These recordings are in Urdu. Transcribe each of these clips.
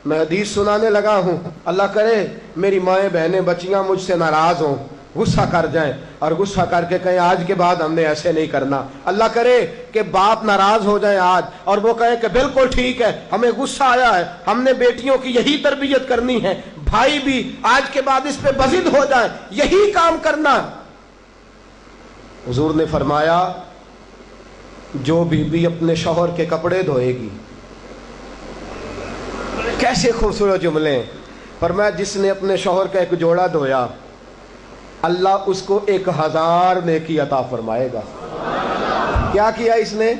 میں حدیث سنانے لگا ہوں، اللہ کرے میری مائیں بہنیں بچیاں مجھ سے ناراض ہوں، غصہ کر جائیں اور غصہ کر کے کہیں آج کے بعد ہم نے ایسے نہیں کرنا۔ اللہ کرے کہ باپ ناراض ہو جائیں آج اور وہ کہیں کہ بالکل ٹھیک ہے، ہمیں غصہ آیا ہے، ہم نے بیٹیوں کی یہی تربیت کرنی ہے، بھائی بھی آج کے بعد اس پہ بضد ہو جائیں، یہی کام کرنا۔ حضور نے فرمایا جو بیوی اپنے شوہر کے کپڑے دھوئے گی، کیسے خوبصورت جملے ہیں، فرمایا جس نے اپنے شوہر کا ایک جوڑا دھویا اللہ اس کو 1000 نیکی عطا فرمائے گا۔ کیا کیا اس نے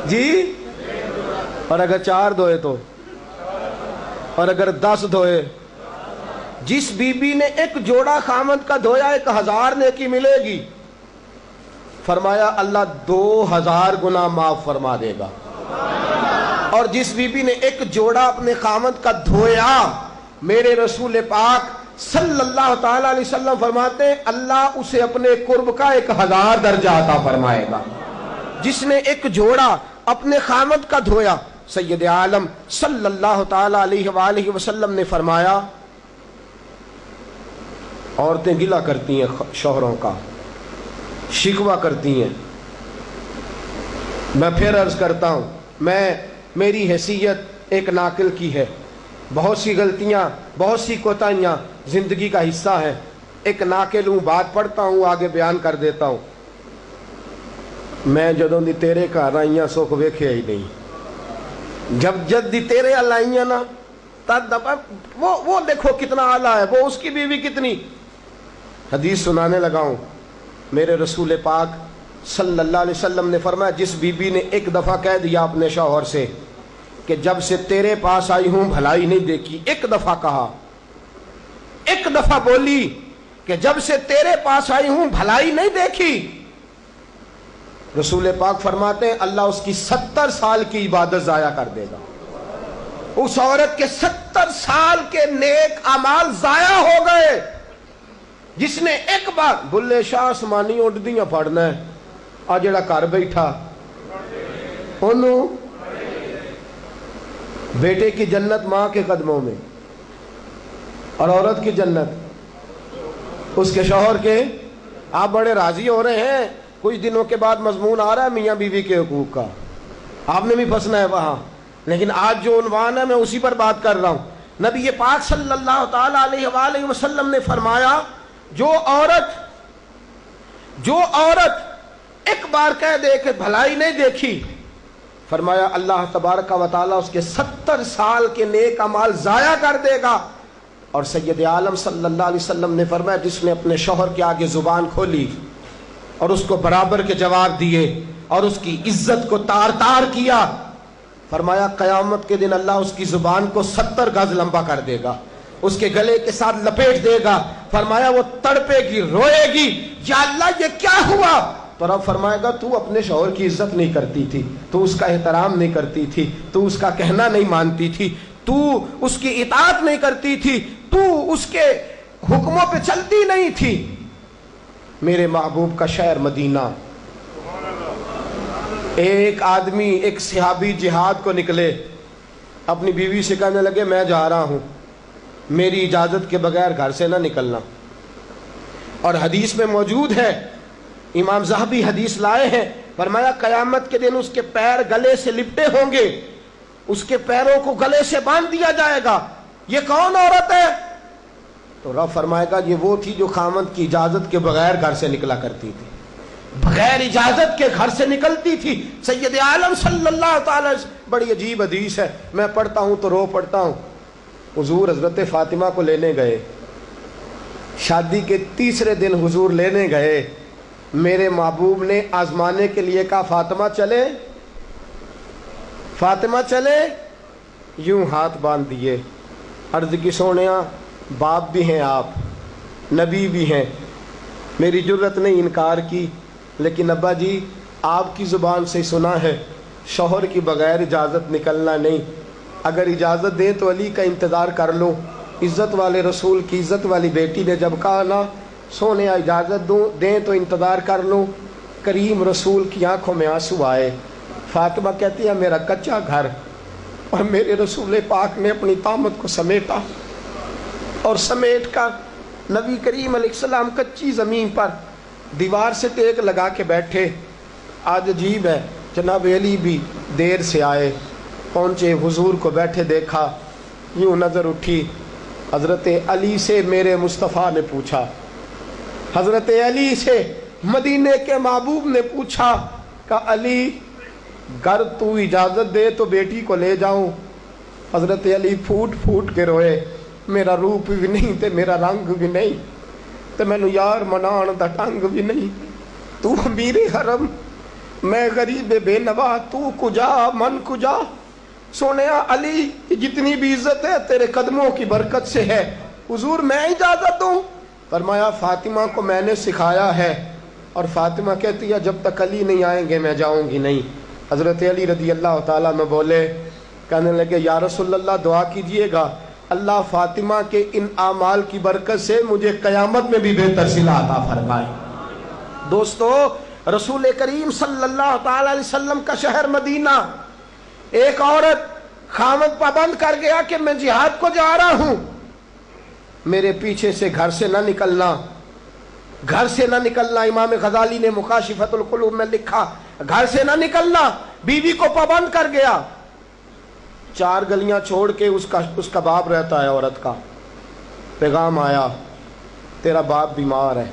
جی؟ اور اگر 4 دھوئے تو، اور اگر 10 دھوئے، جس بی بی نے ایک جوڑا خامد کا دھویا 1000 نیکی ملے گی۔ فرمایا اللہ 2000 گنا معاف فرما دے گا۔ اور جس بی بی نے ایک جوڑا اپنے خامد کا دھویا، میرے رسول پاک صلی اللہ تعالی علیہ وسلم فرماتے ہیں اللہ اسے اپنے قرب کا 1000 درجہ عطا فرمائے گا۔ جس نے ایک جوڑا اپنے خامد کا دھویا، سید عالم صلی اللہ تعالی علیہ وآلہ وسلم نے فرمایا عورتیں گلہ کرتی ہیں شوہروں کا، شکوہ کرتی ہیں۔ میں پھر عرض کرتا ہوں، میری حیثیت ایک ناقل کی ہے، بہت سی غلطیاں، بہت سی کوتاہیاں زندگی کا حصہ ہے، ایک ناقل ہوں، بات پڑھتا ہوں آگے بیان کر دیتا ہوں۔ میں جدوں دی تیرے گھر آئیاں سکھ ویکھیا ہی نہیں، جب جد دی تیرے ال آئیاں نا تد وہ دیکھو کتنا اعلیٰ ہے، وہ اس کی بیوی کتنی۔ حدیث سنانے لگا ہوں، میرے رسول پاک صلی اللہ علیہ وسلم نے فرمایا جس بی بی نے ایک دفعہ کہہ دیا اپنے شوہر سے کہ جب سے تیرے پاس آئی ہوں بھلائی نہیں دیکھی، ایک دفعہ کہا، ایک دفعہ بولی کہ جب سے تیرے پاس آئی ہوں بھلائی نہیں دیکھی، رسول پاک فرماتے ہیں اللہ اس کی 70 سال کی عبادت ضائع کر دے گا۔ اس عورت کے 70 سال کے نیک اعمال ضائع ہو گئے، جس نے ایک بار بلے شاہ آسمانی اڈ دیاں پڑھنا ہے، آ جڑا گھر بیٹھا انہوں بیٹے کی جنت ماں کے قدموں میں، اور عورت کی جنت اس کے شوہر کے۔ آپ بڑے راضی ہو رہے ہیں، کچھ دنوں کے بعد مضمون آ رہا ہے میاں بیوی کے حقوق کا، آپ نے بھی پھنسنا ہے وہاں، لیکن آج جو عنوان ہے میں اسی پر بات کر رہا ہوں۔ نبی پاک صلی اللہ تعالی علیہ وآلہ وسلم نے فرمایا جو عورت ایک بار کہہ دے کہ بھلائی نہیں دیکھی، فرمایا اللہ تبارک و تعالیٰ اس کے 70 سال کے نیک اعمال ضائع کر دے گا۔ اور سید عالم صلی اللہ علیہ وسلم نے فرمایا جس نے اپنے شوہر کے آگے زبان کھولی اور اس کو برابر کے جواب دیے اور اس کی عزت کو تار تار کیا، فرمایا قیامت کے دن اللہ اس کی زبان کو 70 گز لمبا کر دے گا، اس کے گلے کے ساتھ لپیٹ دے گا۔ فرمایا وہ تڑپے گی، روئے گی، یا اللہ یہ کیا ہوا؟ تو رب فرمائے گا تو اپنے شوہر کی عزت نہیں کرتی تھی، تو اس کا احترام نہیں کرتی تھی، تو اس کا کہنا نہیں مانتی تھی، تو اس کی اطاعت نہیں کرتی تھی، تو اس کے حکموں پہ چلتی نہیں تھی۔ میرے محبوب کا شہر مدینہ، ایک آدمی، ایک صحابی جہاد کو نکلے، اپنی بیوی سے کہنے لگے میں جا رہا ہوں، میری اجازت کے بغیر گھر سے نہ نکلنا۔ اور حدیث میں موجود ہے، امام ذہبی حدیث لائے ہیں، فرمایا قیامت کے دن اس کے پیر گلے سے لپٹے ہوں گے، اس کے پیروں کو گلے سے باندھ دیا جائے گا، یہ کون عورت ہے؟ تو رب فرمائے گا یہ وہ تھی جو خامد کی اجازت کے بغیر گھر سے نکلا کرتی تھی، بغیر اجازت کے گھر سے نکلتی تھی۔ سید عالم صلی اللہ تعالی، بڑی عجیب حدیث ہے، میں پڑھتا ہوں تو رو پڑھتا ہوں۔ حضور حضرت فاطمہ کو لینے گئے، شادی کے تیسرے دن حضور لینے گئے، میرے محبوب نے آزمانے کے لیے کہا فاطمہ چلے، فاطمہ چلے، یوں ہاتھ باندھ دیے، عرض کی سونیا باپ بھی ہیں آپ، نبی بھی ہیں، میری جرت نہیں انکار کی، لیکن ابا جی آپ کی زبان سے سنا ہے شوہر کی بغیر اجازت نکلنا نہیں، اگر اجازت دیں تو علی کا انتظار کر لوں۔ عزت والے رسول کی عزت والی بیٹی نے جب کہا نا سونے اجازت دیں تو انتظار کر لوں، کریم رسول کی آنکھوں میں آنسو آئے۔ فاطمہ کہتی ہے میرا کچا گھر اور میرے رسول پاک نے اپنی طامت کو سمیٹا اور سمیٹ کر نبی کریم علیہ السلام کچی زمین پر دیوار سے ٹیک لگا کے بیٹھے. آج عجیب ہے، جناب علی بھی دیر سے آئے، پہنچے، حضور کو بیٹھے دیکھا، یوں نظر اٹھی. حضرت علی سے میرے مصطفیٰ نے پوچھا، حضرت علی سے مدینے کے محبوب نے پوچھا کہ علی گر تو اجازت دے تو بیٹی کو لے جاؤں. حضرت علی پھوٹ پھوٹ کے روئے، میرا روپ بھی نہیں تے میرا رنگ بھی نہیں تے مینو یار منان دا ٹنگ بھی نہیں. تو امیر حرم، میں غریب بے نوا، تو کجا من کجا. سونیا علی جتنی بھی عزت ہے تیرے قدموں کی برکت سے ہے. حضور میں اجازت دوں؟ فرمایا فاطمہ کو میں نے سکھایا ہے. اور فاطمہ کہتی ہے جب تک علی نہیں آئیں گے میں جاؤں گی نہیں. حضرت علی رضی اللہ تعالیٰ میں بولے، کہنے لگے یا رسول اللہ دعا کیجئے گا اللہ فاطمہ کے ان اعمال کی برکت سے مجھے قیامت میں بھی بہتر صلہ عطا فرمائے. دوستو، رسول کریم صلی اللہ تعالیٰ علیہ وسلم کا شہر مدینہ، ایک عورت خامد پابند کر گیا کہ میں جہاد کو جا رہا ہوں، میرے پیچھے سے گھر سے نہ نکلنا، گھر سے نہ نکلنا. امام غزالی نے مکاشفۃ القلوب میں لکھا گھر سے نہ نکلنا. بیوی کو پابند کر گیا. 4 گلیاں چھوڑ کے اس کا باپ رہتا ہے عورت کا. پیغام آیا تیرا باپ بیمار ہے.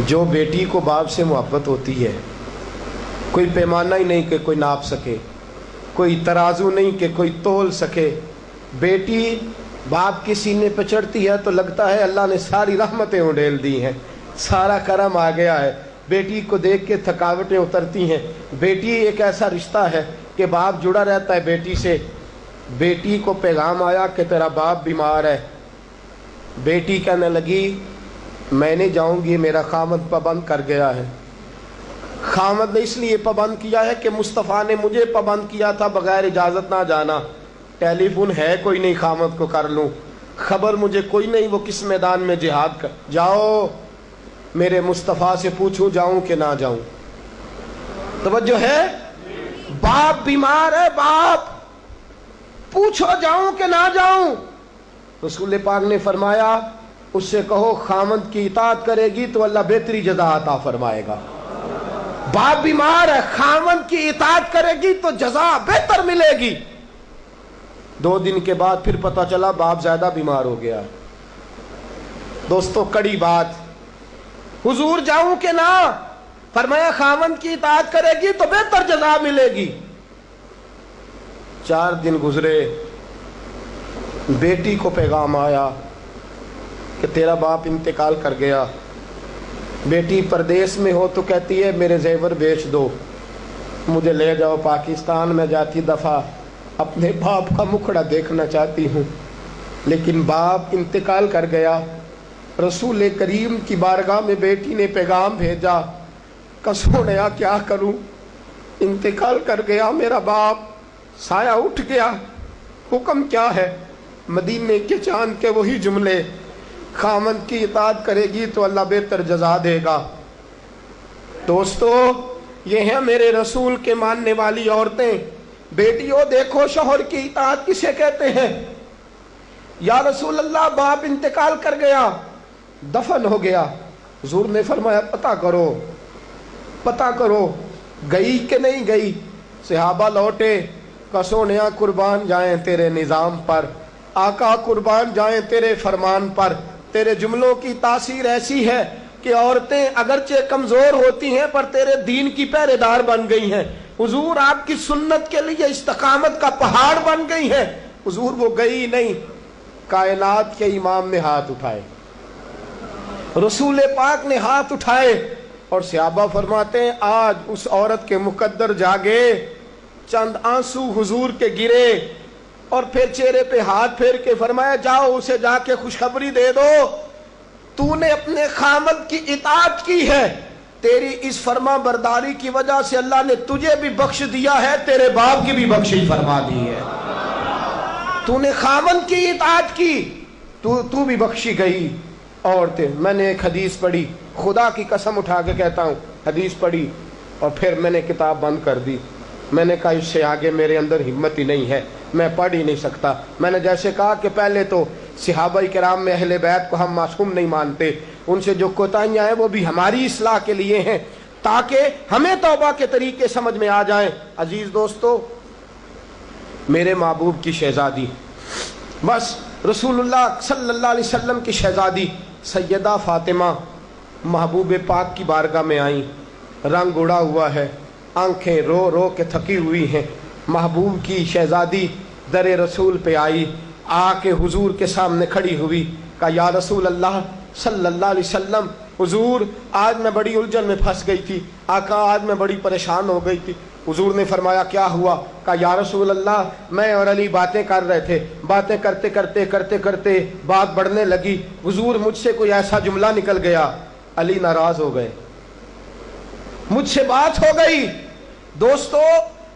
جو بیٹی کو باپ سے محبت ہوتی ہے کوئی پیمانہ ہی نہیں کہ کوئی ناپ سکے، کوئی ترازو نہیں کہ کوئی تول سکے. بیٹی باپ کے سینے پہ چڑھتی ہے تو لگتا ہے اللہ نے ساری رحمتیں اڈیل دی ہیں، سارا کرم آ گیا ہے. بیٹی کو دیکھ کے تھکاوٹیں اترتی ہیں. بیٹی ایک ایسا رشتہ ہے کہ باپ جڑا رہتا ہے بیٹی سے. بیٹی کو پیغام آیا کہ تیرا باپ بیمار ہے. بیٹی کہنے لگی میں نہیں جاؤں گی، میرا خامد پابند کر گیا ہے. خامد نے اس لیے پابند کیا ہے کہ مصطفیٰ نے مجھے پابند کیا تھا بغیر اجازت نہ جانا. ٹیلی فون ہے کوئی نہیں خامد کو کر لوں، خبر مجھے کوئی نہیں وہ کس میدان میں جہاد کر. جاؤ میرے مصطفیٰ سے پوچھوں جاؤں کہ نہ جاؤں. توجہ ہے، باپ بیمار ہے، باپ پوچھو جاؤں کہ نہ جاؤں. رسول پاک نے فرمایا اس سے کہو خامد کی اطاعت کرے گی تو اللہ بہتری جزا عطا فرمائے گا. باپ بیمار ہے، خامد کی اطاعت کرے گی تو جزا بہتر ملے گی. 2 دن کے بعد پھر پتہ چلا باپ زیادہ بیمار ہو گیا. دوستو کڑی بات، حضور جاؤں کہ نہ؟ فرمایا خامد کی اطاعت کرے گی تو بہتر جزا ملے گی. 4 دن گزرے، بیٹی کو پیغام آیا کہ تیرا باپ انتقال کر گیا. بیٹی پردیس میں ہو تو کہتی ہے میرے زیور بیچ دو، مجھے لے جاؤ پاکستان میں جاتی دفعہ اپنے باپ کا مکھڑا دیکھنا چاہتی ہوں. لیکن باپ انتقال کر گیا. رسول کریم کی بارگاہ میں بیٹی نے پیغام بھیجا کہ سونیا کیا کروں، انتقال کر گیا میرا باپ، سایہ اٹھ گیا، حکم کیا ہے؟ مدینے کے چاند کے وہی جملے، خامد کی اطاعت کرے گی تو اللہ بہتر جزا دے گا. دوستو یہ ہیں میرے رسول کے ماننے والی عورتیں. بیٹیوں دیکھو شوہر کی اطاعت کسے کہتے ہیں. یا رسول اللہ باپ انتقال کر گیا، دفن ہو گیا. حضور نے فرمایا پتہ کرو گئی کہ نہیں گئی. صحابہ لوٹے کہ سونیا قربان جائیں تیرے نظام پر، آقا قربان جائیں تیرے فرمان پر. تیرے جملوں کی تاثیر ایسی ہے کہ عورتیں اگرچہ کمزور ہوتی ہیں پر تیرے دین کی پہرے دار بن گئی ہیں. حضور آپ کی سنت کے لیے استقامت کا پہاڑ بن گئی ہیں. حضور وہ گئی نہیں، کائنات کے امام نے ہاتھ اٹھائے، رسول پاک نے ہاتھ اٹھائے. اور صحابہ فرماتے ہیں آج اس عورت کے مقدر جاگے، چند آنسو حضور کے گرے اور پھر چہرے پہ ہاتھ پھیر کے فرمایا جاؤ اسے جا کے خوشخبری دے دو، تو نے اپنے خامد کی اطاعت کی ہے، تیری اس فرما برداری کی وجہ سے اللہ نے تجھے بھی بخش دیا ہے، تیرے باپ کی بھی بخشش فرما دی ہے. تو نے خامد کی اطاعت کی تو بھی بخشی گئی. عورتیں، میں نے ایک حدیث پڑھی، خدا کی قسم اٹھا کے کہتا ہوں، حدیث پڑھی اور پھر میں نے کتاب بند کر دی. میں نے کہا اس سے آگے میرے اندر ہمت ہی نہیں ہے، میں پڑھ ہی نہیں سکتا۔ میں نے جیسے کہا کہ پہلے تو صحابہ کرام میں اہل بیت کو ہم معصوم نہیں مانتے، ان سے جو کوتاہیاں ہیں وہ بھی ہماری اصلاح کے لیے ہیں تاکہ ہمیں توبہ کے طریقے سمجھ میں آ جائیں۔ عزیز دوستو، میرے محبوب کی شہزادی، بس رسول اللہ صلی اللہ علیہ وسلم کی شہزادی سیدہ فاطمہ محبوب پاک کی بارگاہ میں آئیں، رنگ اڑا ہوا ہے، آنکھیں رو رو کے تھکی ہوئی ہیں۔ محبوب کی شہزادی در رسول پہ آئی، آ کے حضور کے سامنے کھڑی ہوئی، کہا یا رسول اللہ صلی اللہ علیہ وسلم، حضور آج میں بڑی الجھن میں پھنس گئی تھی، آقا آج میں بڑی پریشان ہو گئی تھی۔ حضور نے فرمایا کیا ہوا؟ کہا یا رسول اللہ میں اور علی باتیں کر رہے تھے، باتیں کرتے کرتے کرتے کرتے بات بڑھنے لگی، حضور مجھ سے کوئی ایسا جملہ نکل گیا، علی ناراض ہو گئے، مجھ سے بات ہو گئی۔ دوستو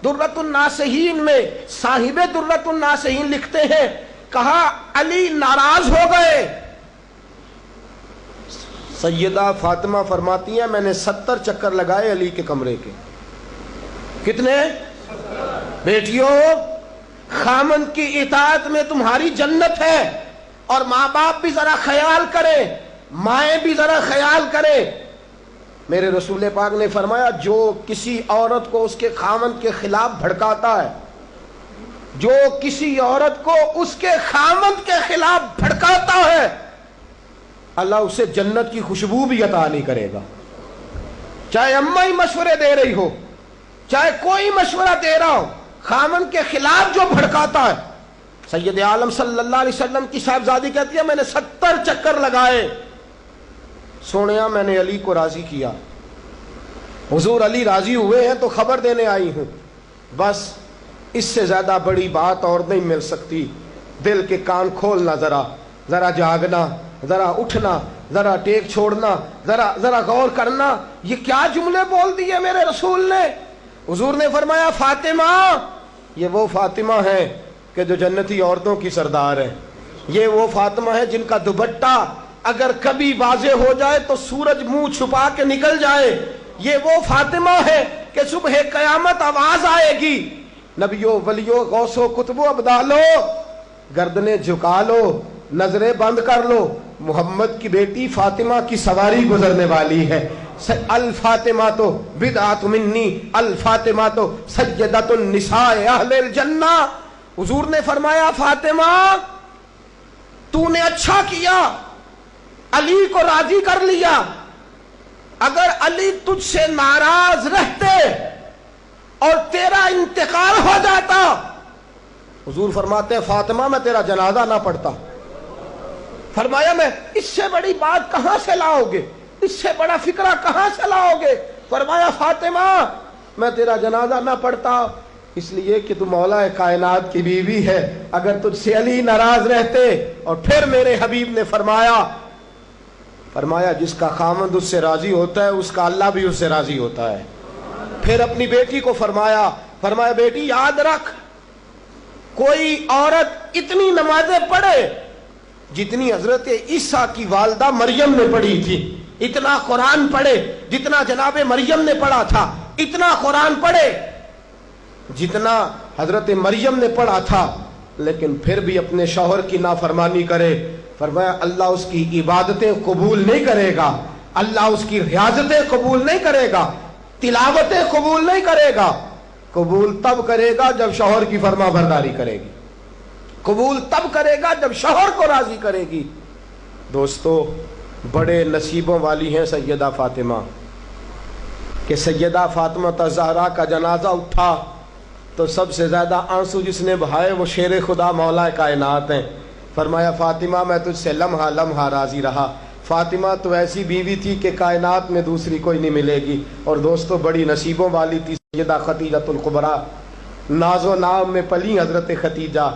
درۃ الناصحین میں صاحب درۃ الناصحین لکھتے ہیں، کہا علی ناراض ہو گئے۔ سیدہ فاطمہ فرماتی ہیں میں نے 70 چکر لگائے علی کے کمرے کے۔ کتنے؟ بیٹیوں، خامند کی اطاعت میں تمہاری جنت ہے، اور ماں باپ بھی ذرا خیال کریں، مائیں بھی ذرا خیال کریں۔ میرے رسول پاک نے فرمایا جو کسی عورت کو اس کے خامند کے خلاف بھڑکاتا ہے، جو کسی عورت کو اس کے خامند کے خلاف بھڑکاتا ہے، اللہ اسے جنت کی خوشبو بھی عطا نہیں کرے گا۔ چاہے اماں ہی مشورے دے رہی ہو، چاہے کوئی مشورہ دے رہا ہو، خامند کے خلاف جو بھڑکاتا ہے۔ سید عالم صلی اللہ علیہ وسلم کی صاحبزادی کہتی ہے میں نے 70 چکر لگائے، سونیا میں نے علی کو راضی کیا، حضور علی راضی ہوئے ہیں تو خبر دینے آئی ہوں، بس اس سے زیادہ بڑی بات اور نہیں مل سکتی۔ دل کے کان کھولنا، ذرا جاگنا، ذرا اٹھنا، ذرا ٹیک چھوڑنا، ذرا غور کرنا، یہ کیا جملے بول دیے میرے رسول نے۔ حضور نے فرمایا فاطمہ، یہ وہ فاطمہ ہے کہ جو جنتی عورتوں کی سردار ہے، یہ وہ فاطمہ ہے جن کا دوپٹہ اگر کبھی واضح ہو جائے تو سورج منہ چھپا کے نکل جائے، یہ وہ فاطمہ ہے کہ صبح قیامت آواز آئے گی، نبیوں ولیوں غوثوں کتبوں ابدالو گردنیں جھکا لو، نظریں بند کر لو، محمد کی بیٹی فاطمہ کی سواری گزرنے والی ہے۔ الفاطمہ تو بدعت منی، الفاطمہ تو سیدۃ النساء اہل الجنہ۔ حضور نے فرمایا فاطمہ تو نے اچھا کیا، علی کو راضی کر لیا، اگر علی تجھ سے ناراض رہتے اور تیرا انتقال ہو جاتا، حضور فرماتے ہیں فاطمہ میں تیرا جنازہ نہ پڑھتا۔ فرمایا میں اس سے بڑی بات کہاں سے لاؤ گے، اس سے بڑا فکرہ کہاں سے لاؤ گے؟ فرمایا فاطمہ میں تیرا جنازہ نہ پڑھتا اس لیے کہ تو مولا کائنات کی بیوی ہے، اگر تجھ سے علی ناراض رہتے۔ اور پھر میرے حبیب نے فرمایا جس کا خامند اس سے راضی ہوتا ہے اس کا اللہ بھی اس سے راضی ہوتا ہے۔ پھر اپنی بیٹی کو فرمایا بیٹی یاد رکھ، کوئی عورت اتنی نمازیں پڑھے جتنی حضرت عیسیٰ کی والدہ مریم نے پڑھی تھی، اتنا قرآن پڑھے جتنا جناب مریم نے پڑھا تھا، اتنا قرآن پڑھے جتنا حضرت مریم نے پڑھا تھا، لیکن پھر بھی اپنے شوہر کی نافرمانی کرے، فرمایا اللہ اس کی عبادتیں قبول نہیں کرے گا، اللہ اس کی ریاضتیں قبول نہیں کرے گا، تلاوتیں قبول نہیں کرے گا۔ قبول تب کرے گا جب شوہر کی فرما برداری کرے گی، قبول تب کرے گا جب شوہر کو راضی کرے گی۔ دوستو بڑے نصیبوں والی ہیں سیدہ فاطمہ کہ سیدہ فاطمہ الزہرا کا جنازہ اٹھا تو سب سے زیادہ آنسو جس نے بہائے وہ شیر خدا مولا کائنات ہیں۔ فرمایا فاطمہ میں تجھ سے لمحہ لمحہ راضی رہا، فاطمہ تو ایسی بیوی تھی کہ کائنات میں دوسری کوئی نہیں ملے گی۔ اور دوستو بڑی نصیبوں والی تھی سیدہ خدیجۃ الکبریٰ، ناز و نام میں پلی حضرت خدیجہ،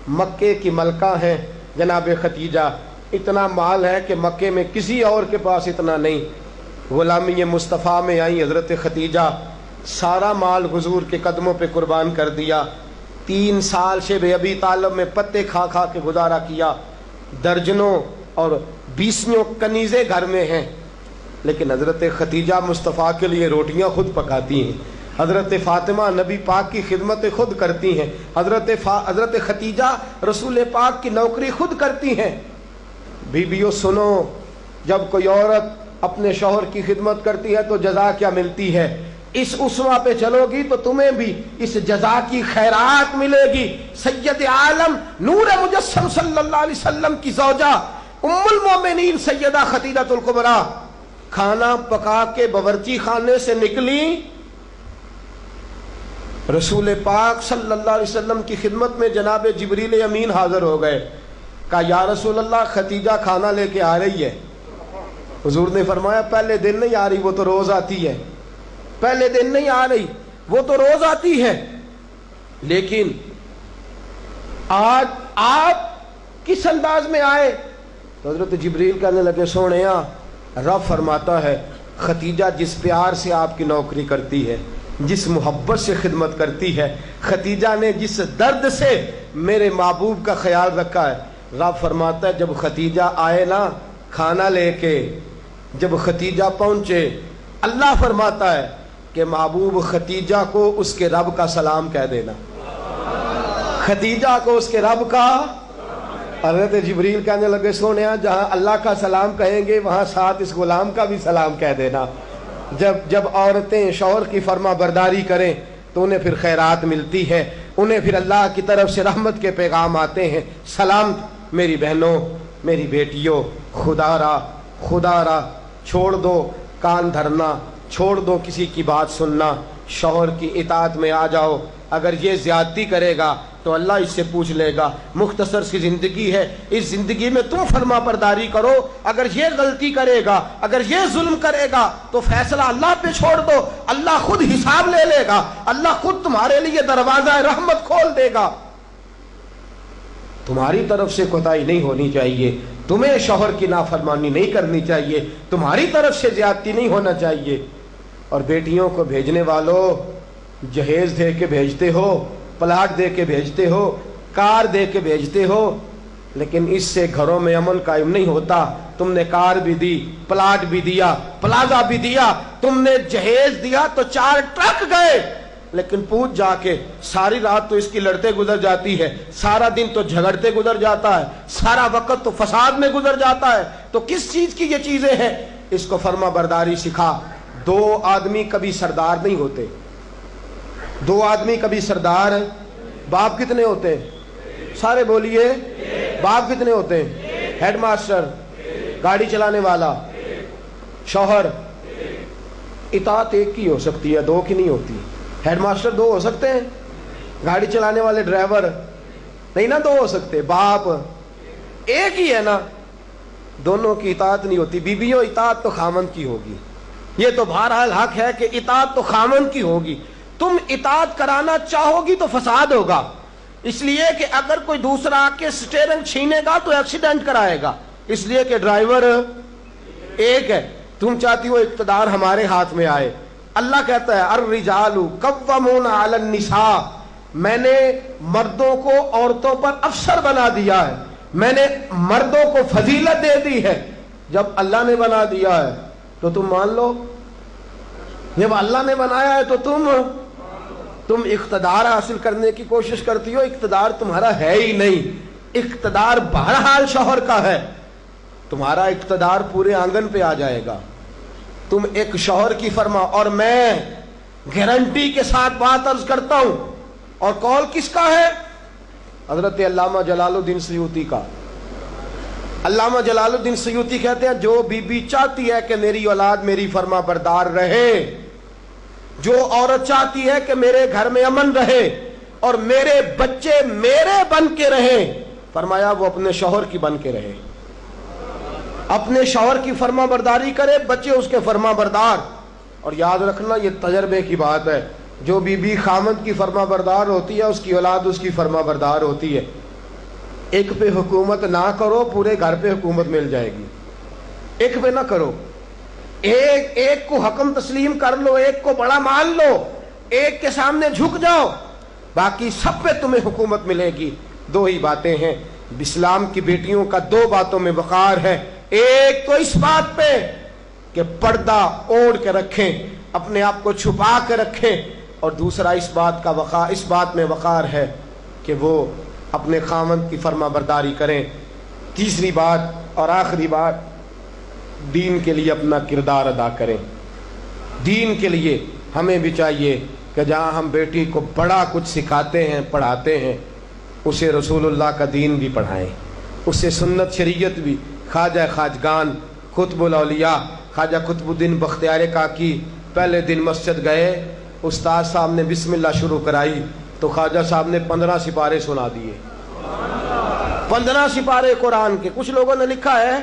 مکے کی ملکہ ہیں جناب خدیجہ، اتنا مال ہے کہ مکے میں کسی اور کے پاس اتنا نہیں۔ غلامی مصطفیٰ میں آئی حضرت خدیجہ، سارا مال حضور کے قدموں پہ قربان کر دیا، 3 سال شب ابی طالب میں پتے کھا کھا کے گزارا کیا، درجنوں اور 20 کنیزیں گھر میں ہیں، لیکن حضرت خدیجہ مصطفیٰ کے لیے روٹیاں خود پکاتی ہیں، حضرت فاطمہ نبی پاک کی خدمت خود کرتی ہیں، حضرت خدیجہ رسول پاک کی نوکری خود کرتی ہیں۔ بیویوں سنو، جب کوئی عورت اپنے شوہر کی خدمت کرتی ہے تو جزا کیا ملتی ہے؟ اس اسوہ پہ چلو گی تو تمہیں بھی اس جزا کی خیرات ملے گی۔ سید عالم نور مجسم صلی اللہ علیہ وسلم کی زوجہ ام المومنین سیدہ خدیجہ الکبریٰ کھانا پکا کے باورچی خانے سے نکلی، رسول پاک صلی اللہ علیہ وسلم کی خدمت میں جناب جبریل امین حاضر ہو گئے۔ کہا یا رسول اللہ خدیجہ کھانا لے کے آ رہی ہے۔ حضور نے فرمایا پہلے دن نہیں آ رہی، وہ تو روز آتی ہے۔ پہلے دن نہیں آ رہی، وہ تو روز آتی ہے، لیکن آج آپ کس انداز میں آئے؟ تو حضرت جبریل کہنے لگے سونےیا، رب فرماتا ہے خدیجہ جس پیار سے آپ کی نوکری کرتی ہے، جس محبت سے خدمت کرتی ہے، خدیجہ نے جس درد سے میرے محبوب کا خیال رکھا ہے، رب فرماتا ہے جب خدیجہ آئے نا کھانا لے کے، جب خدیجہ پہنچے، اللہ فرماتا ہے کہ محبوب خدیجہ کو اس کے رب کا سلام کہہ دینا، خدیجہ کو اس کے رب کا۔ حضرت جبریل کہنے لگے سونیا جہاں اللہ کا سلام کہیں گے وہاں ساتھ اس غلام کا بھی سلام کہہ دینا۔ جب عورتیں شوہر کی فرما برداری کریں تو انہیں پھر خیرات ملتی ہے، انہیں پھر اللہ کی طرف سے رحمت کے پیغام آتے ہیں۔ سلام میری بہنوں، میری بیٹیوں، خدا را چھوڑ دو کان دھرنا، چھوڑ دو کسی کی بات سننا، شوہر کی اطاعت میں آ جاؤ۔ اگر یہ زیادتی کرے گا تو اللہ اس سے پوچھ لے گا، مختصر سی زندگی ہے، اس زندگی میں تم فرما برداری کرو۔ اگر یہ غلطی کرے گا، اگر یہ ظلم کرے گا تو فیصلہ اللہ پہ چھوڑ دو، اللہ خود حساب لے لے گا، اللہ خود تمہارے لیے دروازہ رحمت کھول دے گا۔ تمہاری طرف سے کوتاہی نہیں ہونی چاہیے، تمہیں شوہر کی نافرمانی نہیں کرنی چاہیے، تمہاری طرف سے زیادتی نہیں ہونا چاہیے۔ اور بیٹیوں کو بھیجنے والوں، جہیز دے کے بھیجتے ہو، پلاٹ دے کے بھیجتے ہو، کار دے کے بھیجتے ہو، لیکن اس سے گھروں میں امن قائم نہیں ہوتا۔ تم نے کار بھی دی، پلاٹ بھی دیا، پلازا بھی دیا، تم نے جہیز دیا تو 4 ٹرک گئے، لیکن پوچھ جا کے ساری رات تو اس کی لڑتے گزر جاتی ہے، سارا دن تو جھگڑتے گزر جاتا ہے، سارا وقت تو فساد میں گزر جاتا ہے، تو کس چیز کی یہ چیزیں ہیں؟ اس کو فرما برداری سکھا۔ 2 آدمی کبھی سردار نہیں ہوتے، 2 آدمی کبھی سردار ہیں۔ باپ کتنے ہوتے ہیں؟ سارے بولیے، باپ کتنے ہوتے ہیں؟ ہیڈ ماسٹر، گاڑی چلانے والا، شوہر۔ اطاعت ایک کی ہو سکتی ہے، 2 کی نہیں ہوتی۔ ہیڈ ماسٹر 2 ہو سکتے ہیں، گاڑی چلانے والے ڈرائیور نہیں نا 2 ہو سکتے، باپ ایک ہی ہے نا، دونوں کی اطاعت نہیں ہوتی۔ بیویوں اطاعت تو خامند کی ہوگی، یہ تو بہرحال حق ہے کہ اطاعت تو خامند کی ہوگی۔ تم اطاعت کرانا چاہو گی تو فساد ہوگا، اس لیے کہ اگر کوئی دوسرا آ کے سٹیئرنگ چھینے گا تو ایکسیڈنٹ کرائے گا، اس لیے کہ ڈرائیور ایک ہے۔ تم چاہتی ہو اقتدار ہمارے ہاتھ میں آئے، اللہ کہتا ہے الرجال قوامون علی النساء، میں نے مردوں کو عورتوں پر افسر بنا دیا ہے، میں نے مردوں کو فضیلت دے دی ہے۔ جب اللہ نے بنا دیا ہے تو تم مان لو، جب اللہ نے بنایا ہے تو تم اقتدار حاصل کرنے کی کوشش کرتی ہو، اقتدار تمہارا ہے ہی نہیں، اقتدار بہرحال شوہر کا ہے، تمہارا اقتدار پورے آنگن پہ آ جائے گا۔ تم ایک شوہر کی فرما، اور میں گارنٹی کے ساتھ بات عرض کرتا ہوں، اور قول کس کا ہے؟ حضرت علامہ جلال الدین سیوطی کا۔ علامہ جلال الدین سیوطی کہتے ہیں جو بی چاہتی ہے کہ میری اولاد میری فرما بردار رہے، جو عورت چاہتی ہے کہ میرے گھر میں امن رہے اور میرے بچے میرے بن کے رہیں، فرمایا وہ اپنے شوہر کی بن کے رہے، اپنے شوہر کی فرما برداری کرے، بچے اس کے فرما بردار۔ اور یاد رکھنا یہ تجربے کی بات ہے، جو بی خامند کی فرما بردار ہوتی ہے اس کی اولاد اس کی فرما بردار ہوتی ہے۔ ایک پہ حکومت نہ کرو، پورے گھر پہ حکومت مل جائے گی۔ ایک پہ نہ کرو، ایک کو حکم تسلیم کر لو، ایک کو بڑا مان لو، ایک کے سامنے جھک جاؤ، باقی سب پہ تمہیں حکومت ملے گی۔ 2 ہی باتیں ہیں، اسلام کی بیٹیوں کا 2 باتوں میں وقار ہے۔ ایک تو اس بات پہ کہ پردہ اوڑھ کے رکھیں، اپنے آپ کو چھپا کے رکھیں، اور دوسرا اس بات میں وقار ہے کہ وہ اپنے خاوند کی فرما برداری کریں. تیسری بات اور آخری بات، دین کے لیے اپنا کردار ادا کریں. دین کے لیے ہمیں بھی چاہیے کہ جہاں ہم بیٹی کو بڑا کچھ سکھاتے ہیں پڑھاتے ہیں، اسے رسول اللہ کا دین بھی پڑھائیں، اسے سنت شریعت بھی. خواجہ خواجگان قطب الاولیاء خواجہ قطب الدین بختیار کاکی پہلے دن مسجد گئے، استاد صاحب نے بسم اللہ شروع کرائی تو خواجہ صاحب نے 15 سپارے سنا دیے. 15 سپارے قرآن کے. کچھ لوگوں نے لکھا ہے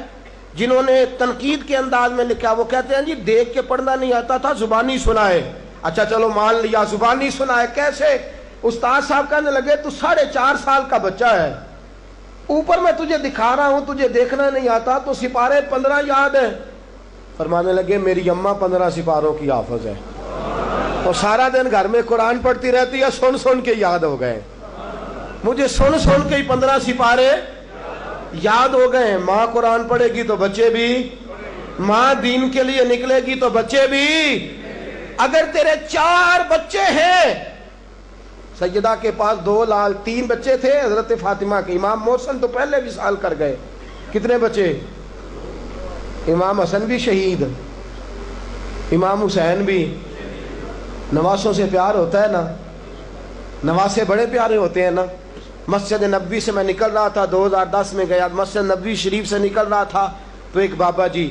جنہوں نے تنقید کے انداز میں لکھا، وہ کہتے ہیں جی دیکھ کے پڑھنا نہیں آتا تھا، زبانی سنائے. اچھا چلو مان لیا زبانی سنائے. کیسے؟ استاد صاحب کہنے لگے تو 4.5 سال کا بچہ ہے، اوپر میں تجھے دکھا رہا ہوں، تجھے دیکھنا نہیں آتا تو سپارے 15 یاد ہیں. فرمانے لگے میری اماں 15 سپاروں کی حافظ ہے، تو سارا دن گھر میں قرآن پڑھتی رہتی ہے، سن سن کے یاد ہو گئے. مجھے سن سن کے ہی 15 سپارے یاد ہو گئے. ماں قرآن پڑھے گی تو بچے بھی، ماں دین کے لیے نکلے گی تو بچے بھی. اگر تیرے 4 بچے ہیں، سیدہ کے پاس 3 بچے تھے حضرت فاطمہ کے. امام محسن تو پہلے وصال کر گئے. کتنے بچے؟ امام حسن بھی شہید، امام حسین بھی. نواسوں سے پیار ہوتا ہے نا، نواسے بڑے پیارے ہوتے ہیں نا. مسجد نبوی سے میں نکل رہا تھا، 2010 میں گیا، مسجد نبوی شریف سے نکل رہا تھا تو ایک بابا جی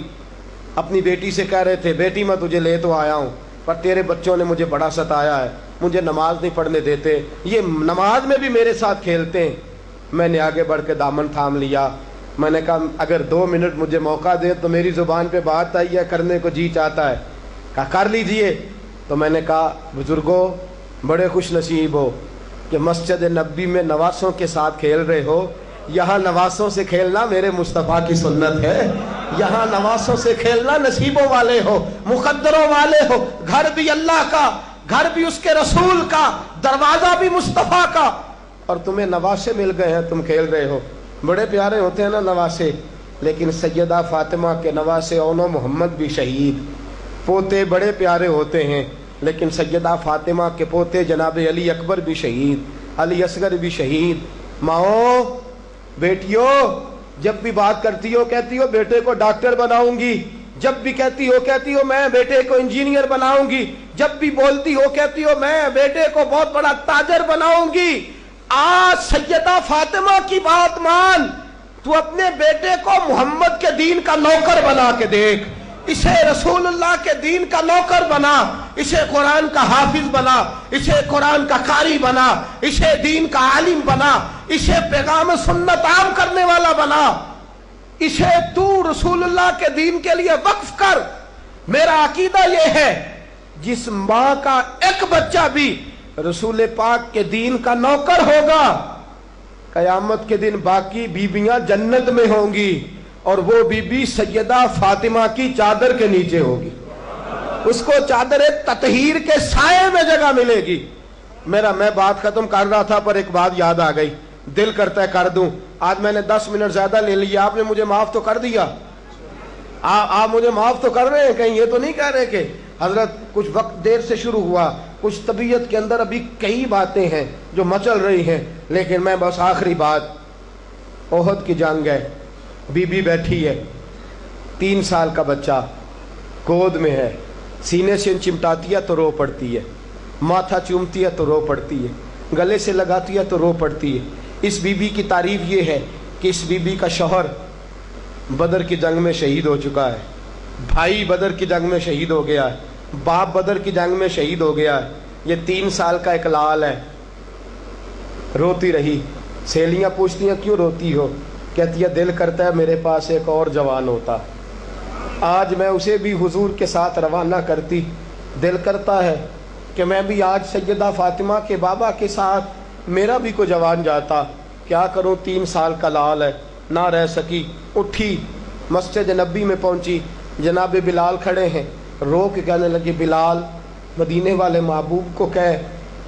اپنی بیٹی سے کہہ رہے تھے بیٹی میں تجھے لے تو آیا ہوں پر تیرے بچوں نے مجھے بڑا ستایا ہے، مجھے نماز نہیں پڑھنے دیتے، یہ نماز میں بھی میرے ساتھ کھیلتے ہیں. میں نے آگے بڑھ کے دامن تھام لیا. میں نے کہا اگر 2 منٹ مجھے موقع دے تو میری زبان پہ بات آئی ہے، کرنے کو جی چاہتا ہے. کہا کر لیجئے. تو میں نے کہا بزرگوں بڑے خوش نصیب ہو کہ مسجد نبوی میں نواسوں کے ساتھ کھیل رہے ہو. یہاں نواسوں سے کھیلنا میرے مصطفیٰ کی سنت ہے. یہاں نواسوں سے کھیلنا نصیبوں والے ہو، مقدروں والے ہو. گھر بھی اللہ کا، گھر بھی اس کے رسول کا، دروازہ بھی مصطفیٰ کا، اور تمہیں نواسے مل گئے ہیں، تم کھیل رہے ہو. بڑے پیارے ہوتے ہیں نا نواسے. لیکن سیدہ فاطمہ کے نواسے اونو محمد بھی شہید. پوتے بڑے پیارے ہوتے ہیں لیکن سیدہ فاطمہ کے پوتے جناب علی اکبر بھی شہید، علی اصغر بھی شہید. ماؤں بیٹیوں جب بھی بات کرتی ہو کہتی ہو بیٹے کو ڈاکٹر بناؤں گی، جب بھی کہتی ہو میں بیٹے کو انجینئر بناؤں گی، جب بھی بولتی ہو کہتی ہو میں بیٹے کو بہت بڑا تاجر بناؤں گی. آج سیدہ فاطمہ کی بات مان، تو اپنے بیٹے کو محمد کے دین کا نوکر بنا کے دیکھ، اسے رسول اللہ کے دین کا نوکر بنا، اسے قرآن کا حافظ بنا، اسے قرآن کا قاری بنا، اسے دین کا عالم بنا، اسے پیغام سنت عام کرنے والا بنا، اسے تو رسول اللہ کے دین کے لیے وقف کر. میرا عقیدہ یہ ہے جس ماں کا ایک بچہ بھی رسول پاک کے دین کا نوکر ہوگا، قیامت کے دن باقی بیویاں جنت میں ہوں گی اور وہ بی بی سیدہ فاطمہ کی چادر کے نیچے ہوگی. اس کو چادر تطہیر کے سائے میں جگہ ملے گی. میں بات ختم کر رہا تھا پر ایک بات یاد آ گئی، دل کرتا ہے کر دوں. آج میں نے 10 منٹ زیادہ لے لیا، آپ نے مجھے معاف تو کر دیا. آپ مجھے معاف تو کر رہے ہیں، کہیں یہ تو نہیں کہہ رہے کہ حضرت کچھ وقت دیر سے شروع ہوا، کچھ طبیعت کے اندر ابھی کئی باتیں ہیں جو مچل رہی ہیں. لیکن میں بس آخری بات، احد کی جنگ ہے، بی بی بیٹھی ہے، 3 سال کا بچہ گود میں ہے، سینے سے چمٹاتی ہے تو رو پڑتی ہے، ماتھا چومتی ہے تو رو پڑتی ہے، گلے سے لگاتی ہے تو رو پڑتی ہے. اس بی بی کی تعریف یہ ہے کہ اس بی بی کا شوہر بدر کی جنگ میں شہید ہو چکا ہے، بھائی بدر کی جنگ میں شہید ہو گیا ہے، باپ بدر کی جنگ میں شہید ہو گیا ہے. یہ 3 سال کا ایک لال ہے. روتی رہی. سہیلیاں پوچھتی ہیں کیوں روتی ہو؟ کہتی ہے دل کرتا ہے میرے پاس ایک اور جوان ہوتا، آج میں اسے بھی حضور کے ساتھ روانہ کرتی. دل کرتا ہے کہ میں بھی آج سیدہ فاطمہ کے بابا کے ساتھ میرا بھی کوئی جوان جاتا. کیا کروں، 3 سال کا لال ہے. نہ رہ سکی، اٹھی مسجد نبی میں پہنچی. جناب بلال کھڑے ہیں، رو کے کہنے لگی بلال مدینے والے محبوب کو کہے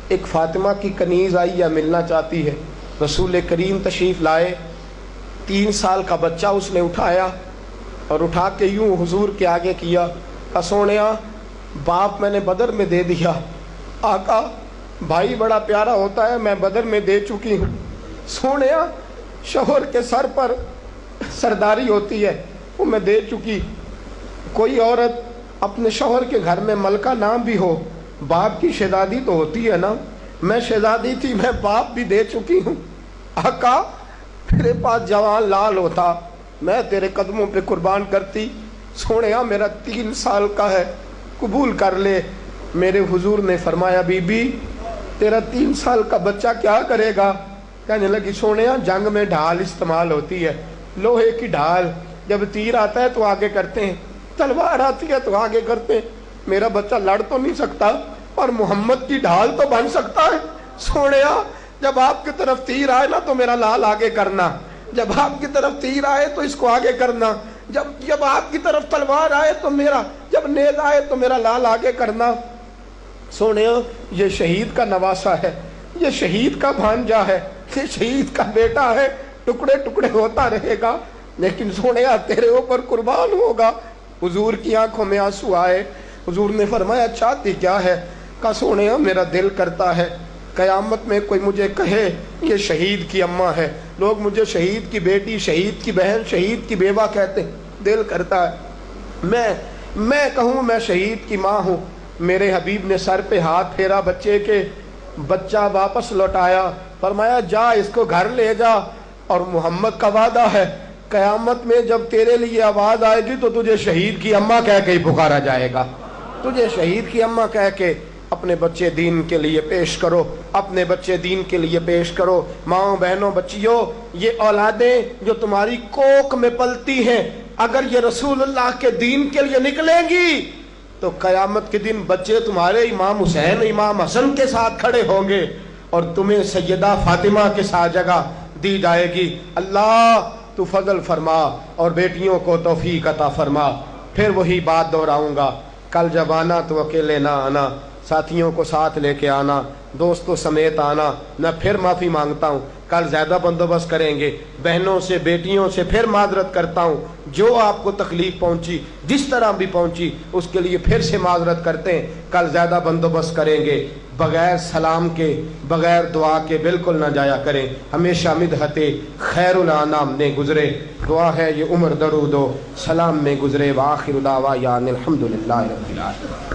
ایک فاطمہ کی کنیز آئی ہے، ملنا چاہتی ہے. رسول کریم تشریف لائے. 3 سال کا بچہ اس نے اٹھایا اور اٹھا کے یوں حضور کے آگے کیا. سونیا باپ میں نے بدر میں دے دیا، آقا بھائی بڑا پیارا ہوتا ہے، میں بدر میں دے چکی ہوں۔ سونیا شوہر کے سر پر سرداری ہوتی ہے، وہ میں دے چکی۔ کوئی عورت اپنے شوہر کے گھر میں ملکہ نام بھی ہو، باپ کی شہزادی تو ہوتی ہے نا، میں شہزادی تھی، میں باپ بھی دے چکی ہوں۔ آقا میرے پاس جوان لال ہوتا، میں تیرے قدموں پہ قربان کرتی۔ سونیا میرا 3 سال کا ہے، قبول کر لے۔ میرے حضور نے فرمایا بی بی تیرا 3 سال کا بچہ کیا کرے گا؟ کہنے لگی سونیا جنگ میں ڈھال استعمال ہوتی ہے، لوہے کی ڈھال، جب تیر آتا ہے تو آگے کرتے ہیں، تلوار آتی ہے تو آگے کرتے ہیں، میرا بچہ لڑ تو نہیں سکتا اور محمد کی ڈھال تو بن سکتا ہے۔ سونیا جب آپ کی طرف تیر آئے نا تو میرا لال آگے کرنا، جب آپ کی طرف تیر آئے تو اس کو آگے کرنا، جب آپ کی طرف تلوار آئے تو میرا، جب نیز آئے تو میرا لال آگے کرنا۔ سونیا یہ شہید کا نواسا ہے، یہ شہید کا بھانجا ہے، یہ شہید کا بیٹا ہے، ٹکڑے ٹکڑے ہوتا رہے گا، لیکن سونیا تیرے اوپر قربان ہوگا۔ حضور کی آنکھوں میں آنسو آئے۔ حضور نے فرمایا چاہتی کیا ہے؟ کہا سونیا میرا دل کرتا ہے قیامت میں کوئی مجھے کہے یہ شہید کی اماں ہے، لوگ مجھے شہید کی بیٹی، شہید کی بہن، شہید کی بیوہ کہتے ہیں، دل کرتا ہے میں کہوں میں شہید کی ماں ہوں۔ میرے حبیب نے سر پہ ہاتھ پھیرا بچے کے، بچہ واپس لوٹایا، فرمایا جا اس کو گھر لے جا، اور محمد کا وعدہ ہے قیامت میں جب تیرے لیے آواز آئے گی تو تجھے شہید کی اماں کہہ کے ہی پکارا جائے گا، تجھے شہید کی اماں کہہ کے۔ اپنے بچے دین کے لیے پیش کرو، اپنے بچے دین کے لیے پیش کرو۔ ماؤں بہنوں بچیوں، یہ اولادیں جو تمہاری کوکھ میں پلتی ہیں، اگر یہ رسول اللہ کے دین کے لیے نکلیں گی تو قیامت کے دن بچے تمہارے امام حسین امام حسن کے ساتھ کھڑے ہوں گے اور تمہیں سیدہ فاطمہ کے ساتھ جگہ دی جائے گی۔ اللہ تو فضل فرما اور بیٹیوں کو توفیق عطا فرما۔ پھر وہی بات دہراؤں گا، کل جب آنا تو اکیلے نہ آنا، ساتھیوں کو ساتھ لے کے آنا، دوستوں سمیت آنا۔ میں پھر معافی مانگتا ہوں، کل زیادہ بندوبست کریں گے، بہنوں سے بیٹیوں سے پھر معذرت کرتا ہوں، جو آپ کو تکلیف پہنچی جس طرح بھی پہنچی اس کے لیے پھر سے معذرت کرتے ہیں، کل زیادہ بندوبست کریں گے۔ بغیر سلام کے بغیر دعا کے بالکل نہ جایا کریں، ہمیشہ مدحت خیر الانام نے گزرے، دعا ہے یہ عمر درود و سلام میں گزرے۔ وآخر دعوانا الحمدللہ رب العالمین۔